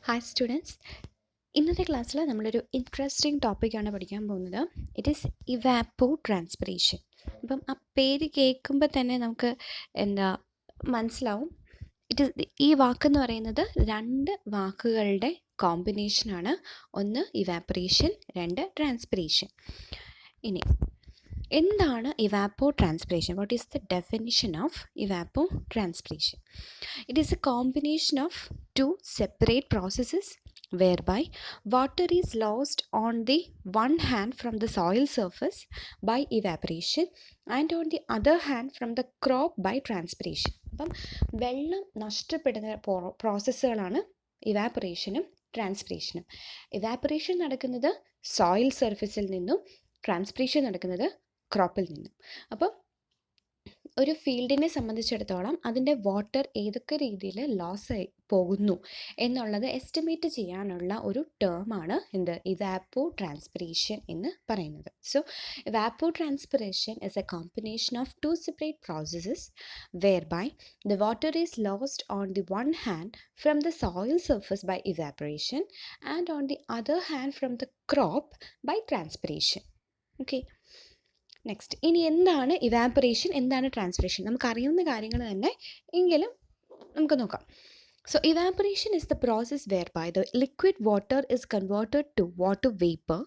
Hi students, ഇന്നത്തെ ക്ലാസ്സിൽ നമ്മളൊരു ഇൻട്രസ്റ്റിംഗ് ടോപ്പിക്കാണ് പഠിക്കാൻ പോകുന്നത്. It is evapotranspiration. അപ്പം ആ പേര് കേൾക്കുമ്പോൾ തന്നെ നമുക്ക് മനസ്സിലാവും. ഈ വാക്കെന്ന് പറയുന്നത് രണ്ട് വാക്കുകളുടെ കോമ്പിനേഷനാണ്. ഒന്ന് ഇവാപ്പറേഷൻ, രണ്ട് ട്രാൻസ്പിറേഷൻ. ഇനി എന്താണ് evapotranspiration? What is the definition of evapotranspiration? It is a combination of two separate processes whereby water is lost on the one hand from the soil surface by evaporation and on the other hand from the crop by transpiration. അപ്പം വെള്ളം നഷ്ടപ്പെടുന്ന പ്രോസസ്സുകളാണ് ഇവാപ്പറേഷനും ട്രാൻസ്പിറേഷനും. Evaporation നടക്കുന്നത് soil സർഫസിൽ നിന്നും, transpiration നടക്കുന്നത് ക്രോപ്പിൽ നിന്നും. അപ്പം ഒരു ഫീൽഡിനെ സംബന്ധിച്ചിടത്തോളം അതിൻ്റെ വാട്ടർ ഏതൊക്കെ രീതിയിൽ ലോസ് ആയി പോകുന്നു എന്നുള്ളത് എസ്റ്റിമേറ്റ് ചെയ്യാനുള്ള ഒരു ടേമാണ് ഇവാപ്പോ ട്രാൻസ്പിറേഷൻ എന്ന് പറയുന്നത്. So evapotranspiration is a combination of two separate processes whereby the water is lost on the one hand from the soil surface by evaporation and on the other hand from the crop by transpiration. Okay, next, ഇനി എന്താണ് evaporation, എന്താണ് transpiration? നമുക്കറിയുന്ന കാര്യങ്ങൾ തന്നെ എങ്കിലും നമുക്ക് നോക്കാം. So evaporation is the process whereby the liquid water is converted to water vapour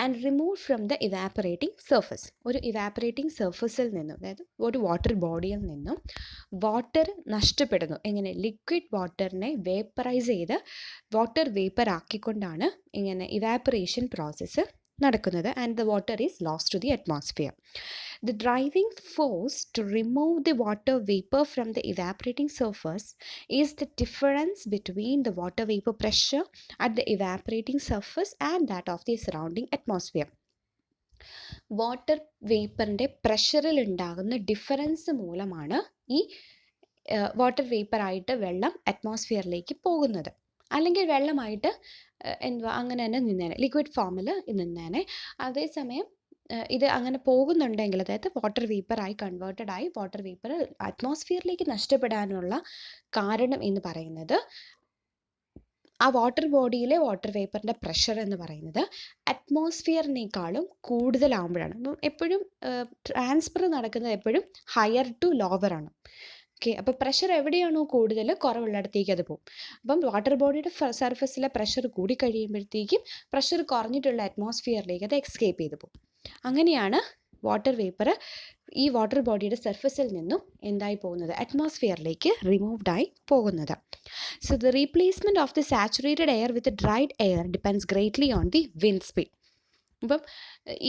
and remove from the evaporating surface. ഒരു ഇവാപ്പറേറ്റിംഗ് സർഫസിൽ നിന്നും, അതായത് ഒരു വാട്ടർ ബോഡിയിൽ നിന്നും വാട്ടർ നഷ്ടപ്പെടുന്നു. എങ്ങനെ? ലിക്വിഡ് വാട്ടറിനെ വേപ്പറൈസ് ചെയ്ത് വാട്ടർ വേപ്പർ ആക്കിക്കൊണ്ടാണ് ഇങ്ങനെ ഇവാപ്പറേഷൻ പ്രോസസ്സ് നടക്കുന്നത്. And the water is lost to the atmosphere. The driving force to remove the water vapor from the evaporating surface is the difference between the water vapor pressure at the evaporating surface and that of the surrounding atmosphere. Water വേപ്പറിൻ്റെ പ്രഷറിൽ ഉണ്ടാകുന്ന difference മൂലമാണ് ഈ water വേപ്പറായിട്ട് വെള്ളം അറ്റ്മോസ്ഫിയറിലേക്ക് പോകുന്നത്. അല്ലെങ്കിൽ വെള്ളമായിട്ട് അങ്ങനെ തന്നെ നിന്നേനെ, ലിക്വിഡ് ഫോമിൽ നിന്നേനെ. അതേസമയം ഇത് അങ്ങനെ പോകുന്നുണ്ടെങ്കിൽ, അതായത് വാട്ടർ വേപ്പറായി കൺവേർട്ടഡ് ആയി വാട്ടർ വേപ്പർ അറ്റ്മോസ്ഫിയറിലേക്ക് നഷ്ടപ്പെടാനുള്ള കാരണം എന്ന് പറയുന്നത് ആ വാട്ടർ ബോഡിയിലെ വാട്ടർ വേപ്പറിൻ്റെ പ്രഷർ എന്ന് പറയുന്നത് അറ്റ്മോസ്ഫിയറിനേക്കാളും കൂടുതലാവുമ്പോഴാണ്. അപ്പം എപ്പോഴും ട്രാൻസ്ഫർ നടക്കുന്നത് എപ്പോഴും ഹയർ ടു ലോവർ ആണ്. ഓക്കെ, അപ്പോൾ പ്രഷർ എവിടെയാണോ കൂടുതൽ, കുറവുള്ളിടത്തേക്ക് അത് പോകും. അപ്പം വാട്ടർ ബോഡിയുടെ സർഫസിലെ പ്രഷർ കൂടിക്കഴിയുമ്പോഴത്തേക്കും പ്രഷർ കുറഞ്ഞിട്ടുള്ള അറ്റ്മോസ്ഫിയറിലേക്ക് അത് എക്സ്കേപ്പ് ചെയ്ത് പോകും. അങ്ങനെയാണ് വാട്ടർ വേപ്പർ ഈ വാട്ടർ ബോഡിയുടെ സർഫസിൽ നിന്നും എന്തായി പോകുന്നത്, അറ്റ്മോസ്ഫിയറിലേക്ക് റിമൂവ്ഡ് ആയി പോകുന്നത്. So the replacement of the saturated air with dried air depends greatly on the wind speed. അപ്പം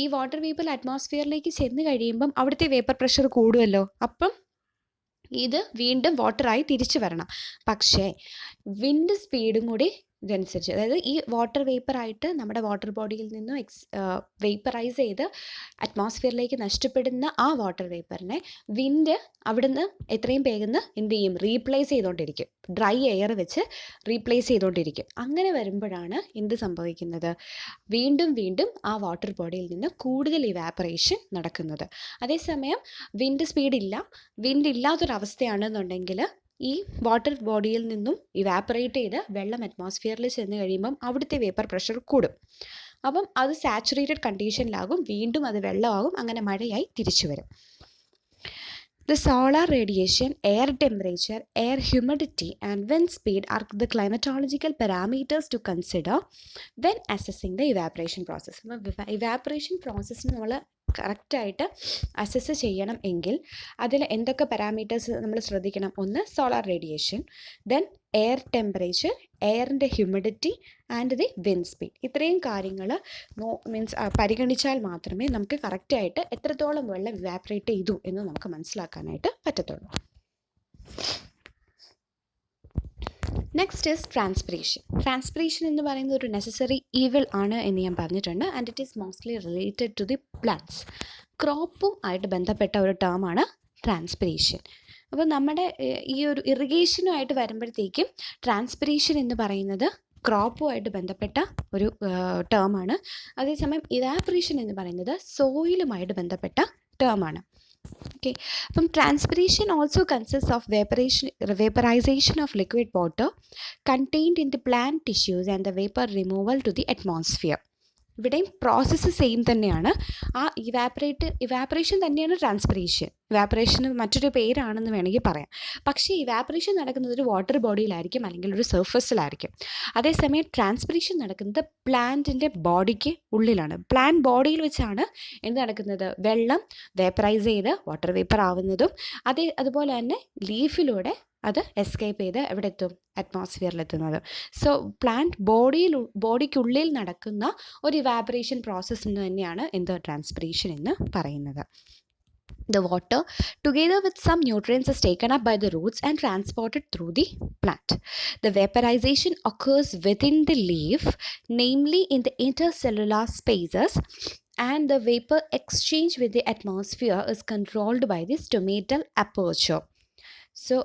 ഈ വാട്ടർ വേപ്പർ അറ്റ്മോസ്ഫിയറിലേക്ക് ചെന്ന് കഴിയുമ്പം അവിടുത്തെ വേപ്പർ പ്രഷർ കൂടുമല്ലോ, അപ്പം ഇത് വീണ്ടും വാട്ടറായി തിരിച്ചു വരണം. പക്ഷേ വിൻഡ് സ്പീഡും കൂടി ഇതനുസരിച്ച്, അതായത് ഈ വാട്ടർ വേപ്പറായിട്ട് നമ്മുടെ വാട്ടർ ബോഡിയിൽ നിന്നും വേപ്പറൈസ് ചെയ്ത് അറ്റ്മോസ്ഫിയറിലേക്ക് നഷ്ടപ്പെടുന്ന ആ വാട്ടർ വേപ്പറിനെ വിൻഡ് അവിടുന്ന് എത്രയും വേഗം എന്ത് ചെയ്യും, റീപ്ലേസ് ചെയ്തുകൊണ്ടിരിക്കും. ഡ്രൈ എയർ വെച്ച് റീപ്ലേസ് ചെയ്തുകൊണ്ടിരിക്കും. അങ്ങനെ വരുമ്പോഴാണ് എന്ത് സംഭവിക്കുന്നത്, വീണ്ടും വീണ്ടും ആ വാട്ടർ ബോഡിയിൽ നിന്ന് കൂടുതൽ ഇവാപ്പറേഷൻ നടക്കുന്നത്. അതേസമയം വിൻഡ് സ്പീഡില്ല, വിൻഡ് ഇല്ലാത്തൊരവസ്ഥയാണെന്നുണ്ടെങ്കിൽ ഈ വാട്ടർ ബോഡിയിൽ നിന്നും ഇവാപ്പറേറ്റ് ചെയ്ത് വെള്ളം അറ്റ്മോസ്ഫിയറിൽ ചെന്ന് കഴിയുമ്പം അവിടുത്തെ വേപ്പർ പ്രഷർ കൂടും. അപ്പം അത് സാച്ചുറേറ്റഡ് കണ്ടീഷനിലാകും, വീണ്ടും അത് വെള്ളമാകും, അങ്ങനെ മഴയായി തിരിച്ചു വരും. The solar radiation, air temperature, air humidity and wind speed are the climatological parameters to consider when assessing the evaporation process. Evaporation പ്രോസസ്സിന് നമ്മൾ കറക്റ്റായിട്ട് അസസ് ചെയ്യണം എങ്കിൽ അതിൽ എന്തൊക്കെ പാരാമീറ്റേഴ്സ് നമ്മൾ ശ്രദ്ധിക്കണം? ഒന്ന്, solar radiation, then air temperature, എയറിൻ്റെ humidity and the wind speed. ഇത്രയും കാര്യങ്ങൾ പരിഗണിച്ചാൽ മാത്രമേ നമുക്ക് കറക്റ്റായിട്ട് എത്രത്തോളം വെള്ളം ഇവാപ്പറേറ്റ് ചെയ്തു എന്ന് നമുക്ക് മനസ്സിലാക്കാനായിട്ട് പറ്റത്തുള്ളൂ. Next is transpiration. ട്രാൻസ്പിറേഷൻ എന്ന് പറയുന്നത് ഒരു നെസസറി ഈവിൾ ആണ് എന്ന് ഞാൻ പറഞ്ഞിട്ടുണ്ട്. And it is mostly related to the plants. ക്രോപ്പും ആയിട്ട് ബന്ധപ്പെട്ട ഒരു ടേമാണ് ട്രാൻസ്പിറേഷൻ. അപ്പോൾ നമ്മുടെ ഈ ഒരു ഇറിഗേഷനുമായിട്ട് വരുമ്പോഴത്തേക്കും ട്രാൻസ്പിറേഷൻ എന്ന് പറയുന്നത് ക്രോപ്പുമായിട്ട് ബന്ധപ്പെട്ട ഒരു ടേമാണ്. അതേസമയം ഇവാപ്പറേഷൻ എന്ന് പറയുന്നത് സോയിലുമായിട്ട് ബന്ധപ്പെട്ട ടേമാണ്. ഓക്കെ. അപ്പം transpiration also consist of vaporisation of liquid water contained in the plant tissues and the vapour removal to the atmosphere. ഇവിടെയും പ്രോസസ്സ് സെയിം തന്നെയാണ്. ആ ഇവാപ്പറേഷൻ തന്നെയാണ് ട്രാൻസ്പിറേഷൻ. ഇവാപ്പറേഷന് മറ്റൊരു പേരാണെന്ന് വേണമെങ്കിൽ പറയാം. പക്ഷേ ഇവാപ്പറേഷൻ നടക്കുന്നത് ഒരു വാട്ടർ ബോഡിയിലായിരിക്കും, അല്ലെങ്കിൽ ഒരു സർഫസിലായിരിക്കും. അതേസമയം ട്രാൻസ്പിറേഷൻ നടക്കുന്നത് പ്ലാന്റിൻ്റെ ബോഡിക്ക് ഉള്ളിലാണ്. പ്ലാന്റ് ബോഡിയിൽ വെച്ചാണ് എന്ത് നടക്കുന്നത്? വെള്ളം വേപ്പറൈസ് ചെയ്ത് വാട്ടർ വേപ്പർ ആവുന്നതും അതുപോലെ തന്നെ ലീഫിലൂടെ അത് എസ്കേപ്പ് ചെയ്ത് എവിടെ എത്തും? അറ്റ്മോസ്ഫിയറിലെത്തുന്നത്. സോ പ്ലാന്റ് ബോഡിക്കുള്ളിൽ നടക്കുന്ന ഒരു ഇവാപ്പറേഷൻ പ്രോസസ്സിന് തന്നെയാണ് എന്ത്? ട്രാൻസ്പിറേഷൻ എന്ന് പറയുന്നത്. The water, together with some nutrients, is taken up by the roots and transported through the plant. The vaporization occurs within the leaf, namely in the intercellular spaces, and the vapor exchange with the atmosphere is controlled by the stomatal aperture. So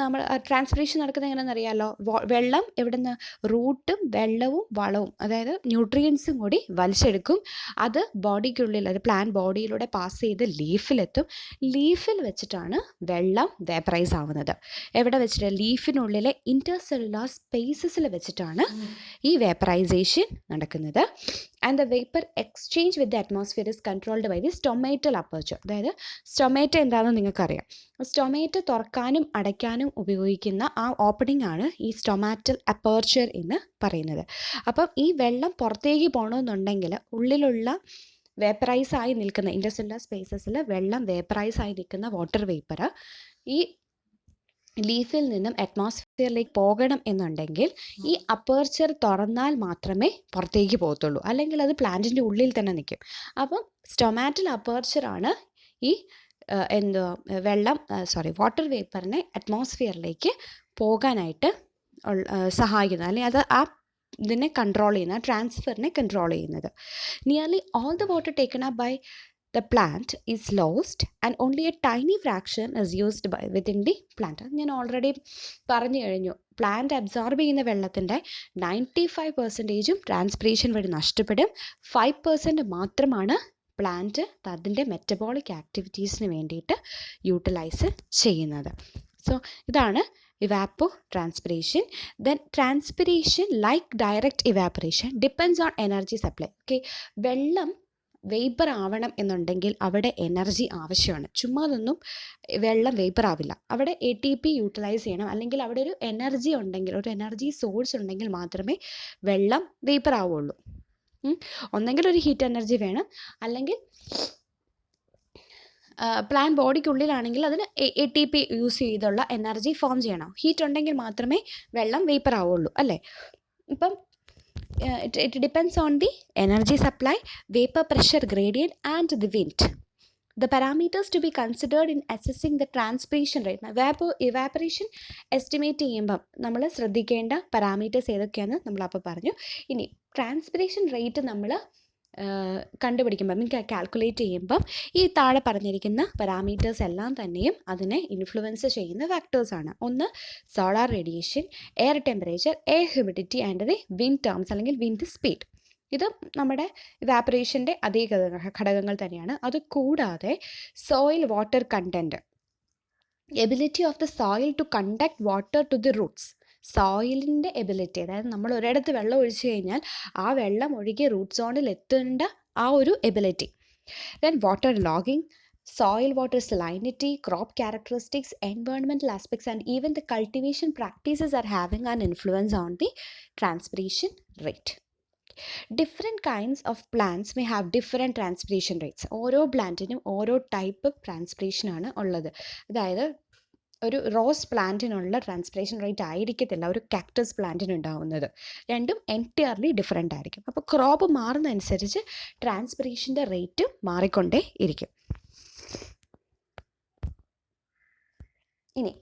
നമ്മൾ transpiration നടക്കുന്നത് എങ്ങനെയാണെന്ന് അറിയാമല്ലോ. വെള്ളം എവിടെ നിന്ന്? റൂട്ടും വെള്ളവും വളവും, അതായത് ന്യൂട്രിയൻസും കൂടി വലിച്ചെടുക്കും. അത് ബോഡിക്കുള്ളിൽ, അത് പ്ലാന്റ് ബോഡിയിലൂടെ പാസ് ചെയ്ത് ലീഫിലെത്തും. ലീഫിൽ വെച്ചിട്ടാണ് വെള്ളം വേപ്പറൈസ് ആവുന്നത്. എവിടെ വെച്ചിട്ട്? ലീഫിനുള്ളിലെ ഇൻ്റർസെല്ലുലാർ സ്പേസസിൽ വെച്ചിട്ടാണ് ഈ വേപ്പറൈസേഷൻ നടക്കുന്നത്. And the vapour exchange with the atmosphere is controlled by the stomatal aperture. അതായത് സ്റ്റൊമേറ്റ എന്താണെന്ന് നിങ്ങൾക്കറിയാം. സ്റ്റൊമേറ്റ തുറക്കാനും അടയ്ക്കാനും ഉപയോഗിക്കുന്ന ആ ഓപ്പണിംഗ് ആണ് ഈ സ്റ്റൊമാറ്റൽ അപ്പർച്ചർ എന്ന് പറയുന്നത്. അപ്പം ഈ വെള്ളം പുറത്തേക്ക് പോകണമെന്നുണ്ടെങ്കിൽ ഉള്ളിലുള്ള വേപ്പറൈസ് ആയി നിൽക്കുന്ന ഇൻ്റർസെല്ലുലാർ സ്പേസസിൽ വെള്ളം വേപ്പറൈസ് ആയി നിൽക്കുന്ന വാട്ടർ വേപ്പർ ഈ ലീഫിൽ നിന്നും അറ്റ്മോസ്ഫിയറിലേക്ക് പോകണം എന്നുണ്ടെങ്കിൽ ഈ അപ്പർച്ചർ തുറന്നാൽ മാത്രമേ പുറത്തേക്ക് പോകത്തുള്ളൂ, അല്ലെങ്കിൽ അത് പ്ലാന്റിൻ്റെ ഉള്ളിൽ തന്നെ നിൽക്കും. അപ്പം സ്റ്റൊമാറ്റൽ അപ്പർച്ചറാണ് ഈ വാട്ടർ വേപ്പറിനെ അറ്റ്മോസ്ഫിയറിലേക്ക് പോകാനായിട്ട് സഹായിക്കുന്നത്, അല്ലെങ്കിൽ അത് ഇതിനെ കൺട്രോൾ ചെയ്യുന്ന, ട്രാൻസ്ഫറിനെ കൺട്രോൾ ചെയ്യുന്നത്. Nearly all the water taken up by the plant is lost and only a tiny fraction is used within the plant. ഞാൻ ഓൾറെഡി പറഞ്ഞു കഴിഞ്ഞു. പ്ലാന്റ് അബ്സോർബ് ചെയ്യുന്ന വെള്ളത്തിൻ്റെ 95% ട്രാൻസ്പിറേഷൻ വഴി നഷ്ടപ്പെടും. 5% മാത്രമാണ് പ്ലാന്റ് അതിൻ്റെ മെറ്റബോളിക് ആക്ടിവിറ്റീസിന് വേണ്ടിയിട്ട് യൂട്ടിലൈസ് ചെയ്യുന്നത്. സോ ഇതാണ് evapotranspiration. Then transpiration like direct evaporation depends on energy supply. Okay, വെള്ളം വേപ്പർ ആവണം എന്നുണ്ടെങ്കിൽ അവിടെ എനർജി ആവശ്യമാണ്. ചുമ്മാതൊന്നും വെള്ളം വേപ്പർ ആവില്ല. അവിടെ ATP യൂട്ടിലൈസ് ചെയ്യണം, അല്ലെങ്കിൽ അവിടെ ഒരു എനർജി ഉണ്ടെങ്കിൽ, ഒരു എനർജി സോഴ്സ് ഉണ്ടെങ്കിൽ മാത്രമേ വെള്ളം വേപ്പർ ആവുള്ളൂ. ഒന്നെങ്കിൽ ഒരു ഹീറ്റ് എനർജി വേണം, അല്ലെങ്കിൽ പ്ലാന്റ് ബോഡിക്കുള്ളിലാണെങ്കിൽ അതിന് ATP യൂസ് ചെയ്തുള്ള എനർജി ഫോം ചെയ്യണം. ഹീറ്റ് ഉണ്ടെങ്കിൽ മാത്രമേ വെള്ളം വേപ്പർ ആവുള്ളൂ, അല്ലേ? ഇപ്പം it depends on the energy supply, vapor pressure gradient and the wind. The parameters to be considered in assessing the transpiration rate. Evaporation estimate ചെയ്യുമ്പം നമ്മൾ ശ്രദ്ധിക്കേണ്ട പാരാമീറ്റേഴ്സ് ഏതൊക്കെയാണെന്ന് നമ്മളപ്പോൾ പറഞ്ഞു. ഇനി ട്രാൻസ്പിറേഷൻ റേറ്റ് നമ്മൾ കണ്ടുപിടിക്കുമ്പം, കാൽക്കുലേറ്റ് ചെയ്യുമ്പം ഈ താഴെ പറഞ്ഞിരിക്കുന്ന പാരാമീറ്റേഴ്സ് എല്ലാം തന്നെയും അതിനെ ഇൻഫ്ലുവൻസ് ചെയ്യുന്ന ഫാക്ടേഴ്സാണ്. ഒന്ന് solar radiation, air temperature, air humidity and the wind terms അല്ലെങ്കിൽ വിൻഡ് സ്പീഡ്. ഇത് നമ്മുടെ ഇവാപ്പറേഷൻ്റെ അതേ ഘടകങ്ങൾ തന്നെയാണ്. അതുകൂടാതെ soil water content, ability of the soil to conduct water to the roots. സോയിലിൻ്റെ എബിലിറ്റി, അതായത് നമ്മൾ ഒരിടത്ത് വെള്ളം ഒഴിച്ചു കഴിഞ്ഞാൽ ആ വെള്ളം ഒഴുകി റൂട്ട് സോണിൽ എത്തേണ്ട ആ ഒരു ability. Then water logging, soil water salinity, crop characteristics, environmental aspects, and even the cultivation practices are having an influence on the transpiration rate. Different kinds of plants may have different transpiration rates. ഓരോ പ്ലാന്റിനും ഓരോ type transpiration ആണ് ഉള്ളത്. അതായത് ഒരു rose പ്ലാന്റിനുള്ള transpiration rate ആയിരിക്കത്തില്ല ഒരു cactus പ്ലാന്റിന് ഉണ്ടാവുന്നത്. രണ്ടും എൻറ്റയർലി ഡിഫറെൻ്റ് ആയിരിക്കും. അപ്പോൾ ക്രോപ്പ് മാറുന്നതനുസരിച്ച് ട്രാൻസ്പിറേഷൻ്റെ റേറ്റ് മാറിക്കൊണ്ടേ ഇരിക്കും. ഇനി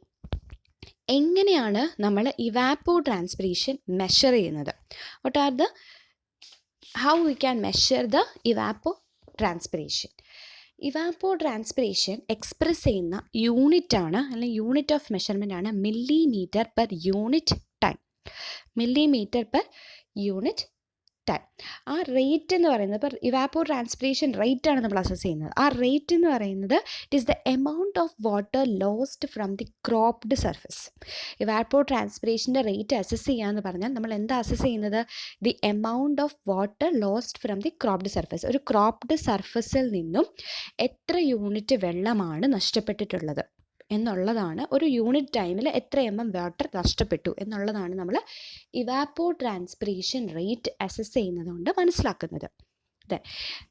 എങ്ങനെയാണ് നമ്മൾ ഇവാപ്പോ ട്രാൻസ്പിറേഷൻ മെഷർ ചെയ്യുന്നത്? What are the how we can measure the evapotranspiration? Evapotranspiration express ചെയ്യുന്ന യൂണിറ്റ് ആണ്, അല്ലെങ്കിൽ യൂണിറ്റ് ഓഫ് മെഷർമെൻ്റ് ആണ് millimetre per unit time. Millimetre per unit time. ആ റേറ്റ് എന്ന് പറയുന്നത് ഇപ്പോൾ ഇവാപ്പോ ട്രാൻസ്പിറേഷൻ റേറ്റ് ആണ് നമ്മൾ അസസ് ചെയ്യുന്നത്. ആ റേറ്റ് എന്ന് പറയുന്നത് it is the amount of water lost from the cropped surface. ഇവാപ്പോ ട്രാൻസ്പിറേഷൻ്റെ റേറ്റ് അസസ് ചെയ്യുക എന്ന് പറഞ്ഞാൽ നമ്മൾ എന്താ അസസ് ചെയ്യുന്നത്? The amount of water lost from the cropped surface. ഒരു ക്രോപ്ഡ് സർഫസിൽ നിന്നും എത്ര യൂണിറ്റ് വെള്ളമാണ് നഷ്ടപ്പെട്ടിട്ടുള്ളത് എന്നുള്ളതാണ്. ഒരു യൂണിറ്റ് ടൈമിൽ എത്ര വാട്ടർ നഷ്ടപ്പെട്ടു എന്നുള്ളതാണ് നമ്മൾ ഇവാപ്പോ ട്രാൻസ്പിറേഷൻ റേറ്റ് അസസ് ചെയ്യുന്നത് കൊണ്ട് മനസ്സിലാക്കുന്നത്. അതെ,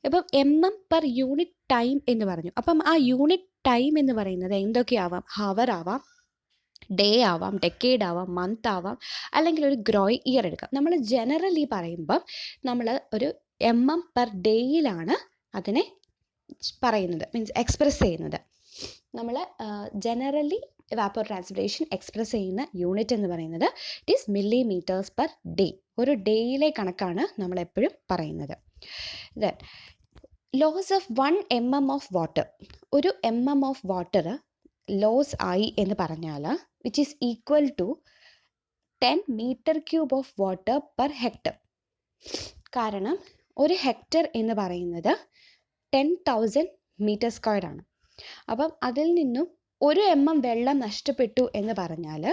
ഇപ്പം പെർ യൂണിറ്റ് ടൈം എന്ന് പറഞ്ഞു. അപ്പം ആ യൂണിറ്റ് ടൈം എന്ന് പറയുന്നത് എന്തൊക്കെയാവാം? ഹവർ ആവാം, ഡേ ആവാം, ഡെക്കേഡ് ആവാം, മന്ത് ആവാം, അല്ലെങ്കിൽ ഒരു ഇയർ എടുക്കാം. നമ്മൾ ജനറലി പറയുമ്പം നമ്മൾ ഒരു പെർ ഡേയിലാണ് അതിനെ പറയുന്നത്, മീൻസ് എക്സ്പ്രസ് ചെയ്യുന്നത്. നമ്മൾ ജനറലി ഇവാപ്പോ ട്രാൻസ്പിറേഷൻ എക്സ്പ്രസ് ചെയ്യുന്ന യൂണിറ്റ് എന്ന് പറയുന്നത് it is millimetres per day. ഒരു ഡേയിലെ കണക്കാണ് നമ്മളെപ്പോഴും പറയുന്നത്. Then loss of 1 mm of water. ഒരു ഓഫ് വാട്ടർ ലോസ് ആയി എന്ന് പറഞ്ഞാൽ which is equal to 10 m³ of water per hectare. കാരണം ഒരു ഹെക്ടർ എന്ന് പറയുന്നത് 10,000 m² ആണ്. അപ്പം അതിൽ നിന്നും 1 mm വെള്ളം നഷ്ടപ്പെട്ടു എന്ന് പറഞ്ഞാൽ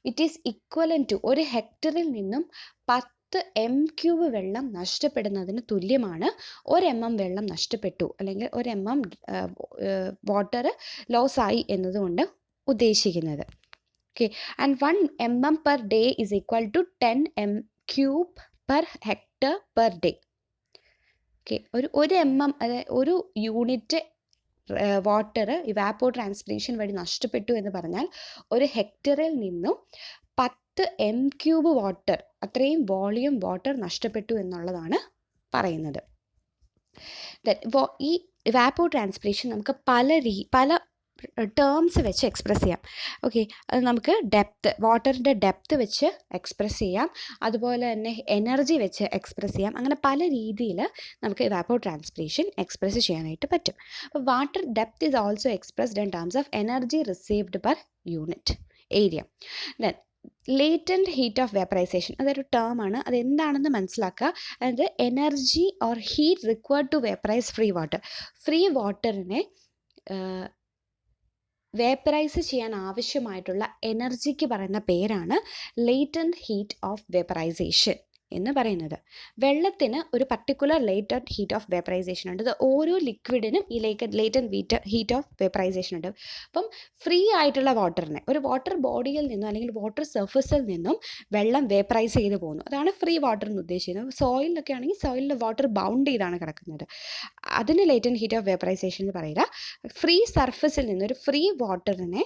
ഇറ്റ് ഈസ് ഈക്വലൻ ടു ഒരു ഹെക്ടറിൽ നിന്നും 10 m³ വെള്ളം നഷ്ടപ്പെടുന്നതിന് തുല്യമാണ് 1 mm വെള്ളം നഷ്ടപ്പെട്ടു അല്ലെങ്കിൽ 1 mm വാട്ടർ ലോസ് ആയി എന്നതുകൊണ്ട് ഉദ്ദേശിക്കുന്നത്. Okay, and 1 mm per day is equal to 10 m³ per hectare per day. Okay, ഒരു mm അതായത് ഒരു യൂണിറ്റ് വാട്ടർ ഇവാപ്പോ ട്രാൻസ്പിറേഷൻ വഴി നഷ്ടപ്പെട്ടു എന്ന് പറഞ്ഞാൽ ഒരു ഹെക്ടറിൽ നിന്നും 10 m³ വാട്ടർ, അത്രയും വോളിയം വാട്ടർ നഷ്ടപ്പെട്ടു എന്നുള്ളതാണ് പറയുന്നത്. ഈ ഇവാപ്പോ ട്രാൻസ്പിറേഷൻ നമുക്ക് പല ടേംസ് വെച്ച് എക്സ്പ്രസ് ചെയ്യാം. ഓക്കെ, അത് നമുക്ക് വാട്ടറിൻ്റെ ഡെപ്ത് വെച്ച് എക്സ്പ്രസ് ചെയ്യാം, അതുപോലെ തന്നെ എനർജി വെച്ച് എക്സ്പ്രസ് ചെയ്യാം. അങ്ങനെ പല രീതിയിൽ നമുക്ക് ഇവാപ്പോ ട്രാൻസ്പിറേഷൻ എക്സ്പ്രസ് ചെയ്യാനായിട്ട് പറ്റും. അപ്പോൾ water depth is also expressed in terms of energy received per unit area. Then latent heat of vaporisation, അതൊരു ടേമാണ്. അതെന്താണെന്ന് മനസ്സിലാക്കുക. അതായത് energy or heat required to vaporise free water. Free വാട്ടറിനെ വേപ്പറൈസ് ചെയ്യാൻ ആവശ്യമായിട്ടുള്ള എനർജിക്ക് പറയുന്ന പേരാണ് ലേറ്റൻറ്റ് ഹീറ്റ് ഓഫ് വേപ്പറൈസേഷൻ എന്ന് പറയുന്നത്. വെള്ളത്തിന് ഒരു particular latent heat of vaporisation ഉണ്ട്. അത് ഓരോ ലിക്വിഡിനും ഈ ലേറ്റൻറ്റ് ഹീറ്റ് ഓഫ് വേപ്പറൈസേഷൻ ഉണ്ട്. അപ്പം ഫ്രീ ആയിട്ടുള്ള വാട്ടറിനെ ഒരു വാട്ടർ ബോഡിയിൽ നിന്നും അല്ലെങ്കിൽ വാട്ടർ സർഫസിൽ നിന്നും വെള്ളം വേപ്പറൈസ് ചെയ്ത് പോകുന്നു. അതാണ് ഫ്രീ വാട്ടർ എന്ന് ഉദ്ദേശിക്കുന്നത്. സോയിലൊക്കെ ആണെങ്കിൽ സോയിലിൽ വാട്ടർ ബൗണ്ട് ചെയ്താണ് കിടക്കുന്നത്. അതിന് ലേറ്റൻറ്റ് ഹീറ്റ് ഓഫ് വേപ്പറൈസേഷൻ എന്ന് പറയുക. ഫ്രീ സർഫസിൽ നിന്നൊരു ഫ്രീ വാട്ടറിനെ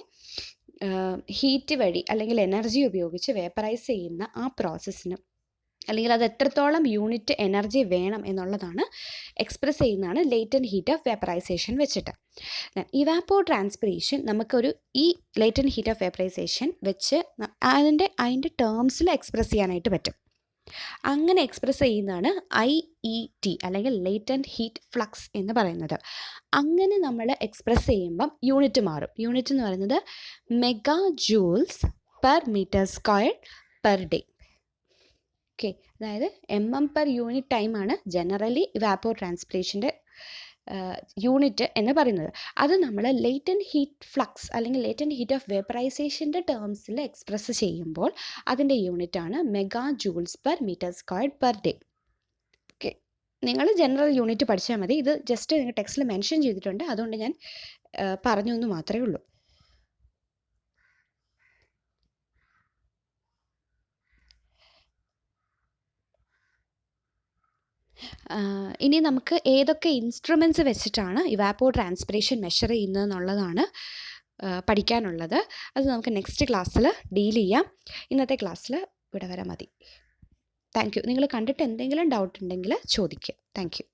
ഹീറ്റ് വഴി അല്ലെങ്കിൽ എനർജി ഉപയോഗിച്ച് വേപ്പറൈസ് ചെയ്യുന്ന ആ പ്രോസസ്സിന് അല്ലെങ്കിൽ അത് എത്രത്തോളം യൂണിറ്റ് എനർജി വേണം എന്നുള്ളതാണ് എക്സ്പ്രസ് ചെയ്യുന്നതാണ് ലേറ്റൻറ്റ് ഹീറ്റ് ഓഫ് വേപ്പറൈസേഷൻ വെച്ചിട്ട്. ഇവാപ്പോ ട്രാൻസ്പിറേഷൻ നമുക്കൊരു ഈ ലേറ്റൻറ്റ് ഹീറ്റ് ഓഫ് വേപ്പറൈസേഷൻ വെച്ച് അതിൻ്റെ ടേംസിൽ എക്സ്പ്രസ് ചെയ്യാനായിട്ട് പറ്റും. അങ്ങനെ എക്സ്പ്രസ് ചെയ്യുന്നതാണ് IET അല്ലെങ്കിൽ ലേറ്റൻറ്റ് ഹീറ്റ് ഫ്ലക്സ് എന്ന് പറയുന്നത്. അങ്ങനെ നമ്മൾ എക്സ്പ്രസ് ചെയ്യുമ്പം യൂണിറ്റ് മാറും. യൂണിറ്റ് എന്ന് പറയുന്നത് mega joules per metre squared per day. Okay, അതായത് per യൂണിറ്റ് ടൈമാണ് ജനറലി ഇവാപ്പോ ട്രാൻസ്പിറേഷൻ്റെ യൂണിറ്റ് എന്ന് പറയുന്നത്. അത് നമ്മൾ ലേറ്റൻറ്റ് ഹീറ്റ് ഫ്ലക്സ് അല്ലെങ്കിൽ ലേറ്റൻറ്റ് ഹീറ്റ് ഓഫ് വേപ്പറൈസേഷൻ്റെ ടേംസിൽ എക്സ്പ്രസ് ചെയ്യുമ്പോൾ അതിൻ്റെ യൂണിറ്റാണ് mega joules per metre squared per day. Okay, നിങ്ങൾ ജനറൽ യൂണിറ്റ് പഠിച്ചാൽ മതി. ഇത് ജസ്റ്റ് നിങ്ങൾ ടെക്സ്റ്റിൽ മെൻഷൻ ചെയ്തിട്ടുണ്ട്, അതുകൊണ്ട് ഞാൻ പറഞ്ഞു എന്ന് മാത്രമേ ഉള്ളൂ. ഇനി നമുക്ക് ഏതൊക്കെ ഇൻസ്ട്രുമെൻറ്റ്സ് വെച്ചിട്ടാണ് ഇവാപ്പോ ട്രാൻസ്പിറേഷൻ മെഷർ ചെയ്യുന്നതെന്നുള്ളതാണ് പഠിക്കാനുള്ളത്. അത് നമുക്ക് നെക്സ്റ്റ് ക്ലാസ്സിൽ ഡീൽ ചെയ്യാം. ഇന്നത്തെ ക്ലാസ്സിൽ ഇവിടെ വരെ മതി. Thank you. നിങ്ങൾ കണ്ടിട്ട് എന്തെങ്കിലും ഡൗട്ട് ഉണ്ടെങ്കിൽ ചോദിക്കുക. Thank you.